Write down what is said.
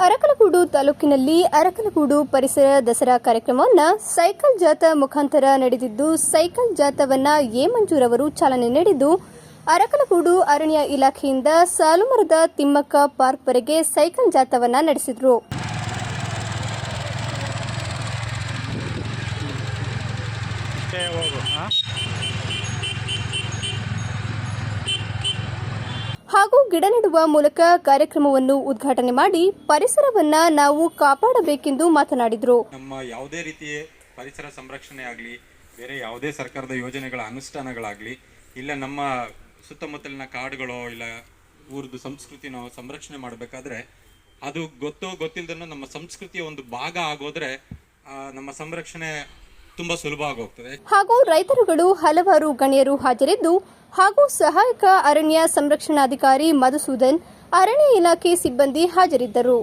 ಅರಕಲಗೂಡು ತಾಲೂಕಿನಲ್ಲಿ ಅರಕಲಗೂಡು ಪರಿಸರ ದಸರಾ ಕಾರ್ಯಕ್ರಮವನ್ನು ಸೈಕಲ್ ಜಾಥಾ ಮುಖಾಂತರ ನಡೆದಿದ್ದು, ಸೈಕಲ್ ಜಾಥಾವನ್ನು ಎ ಮಂಜೂರವರು ಚಾಲನೆ ನೀಡಿದ್ದು, ಅರಕಲಗೂಡು ಅರಣ್ಯ ಇಲಾಖೆಯಿಂದ ಸಾಲುಮರದ ತಿಮ್ಮಕ್ಕ ಪಾರ್ಕ್ವರೆಗೆ ಸೈಕಲ್ ಜಾಥಾವನ್ನು ನಡೆಸಿದರು. ಹಾಗೂ ಗಿಡ ನೆಡುವ ಮೂಲಕ ಕಾರ್ಯಕ್ರಮವನ್ನು ಉದ್ಘಾಟನೆ ಮಾಡಿ ಪರಿಸರವನ್ನ ನಾವು ಕಾಪಾಡಬೇಕೆಂದು ಮಾತನಾಡಿದರು. ನಮ್ಮ ಯಾವುದೇ ರೀತಿಯ ಪರಿಸರ ಸಂರಕ್ಷಣೆ ಆಗಲಿ, ಬೇರೆ ಯಾವುದೇ ಸರ್ಕಾರದ ಯೋಜನೆಗಳ ಅನುಷ್ಠಾನಗಳಾಗಲಿ, ಇಲ್ಲ ನಮ್ಮ ಸುತ್ತಮುತ್ತಲಿನ ಕಾಡುಗಳೋ ಇಲ್ಲ ಊರದ್ದು ಸಂಸ್ಕೃತಿನೋ ಸಂರಕ್ಷಣೆ ಮಾಡಬೇಕಾದ್ರೆ ಅದು ಗೊತ್ತಿಲ್ಲದನ್ನು ನಮ್ಮ ಸಂಸ್ಕೃತಿಯ ಒಂದು ಭಾಗ ಆಗೋದ್ರೆ ನಮ್ಮ ಸಂರಕ್ಷಣೆ ತುಂಬಾ ಸುಲಭ ಆಗೋಗ್ತದೆ. ಹಾಗೂ ರೈತರುಗಳು ಹಲವಾರು ಗಣ್ಯರು ಹಾಜರಿದ್ದು, ಹಾಗೂ ಸಹಾಯಕ ಅರಣ್ಯ ಸಂರಕ್ಷಣಾಧಿಕಾರಿ ಮಧುಸೂದನ್, ಅರಣ್ಯ ಇಲಾಖೆ ಸಿಬ್ಬಂದಿ ಹಾಜರಿದ್ದರು.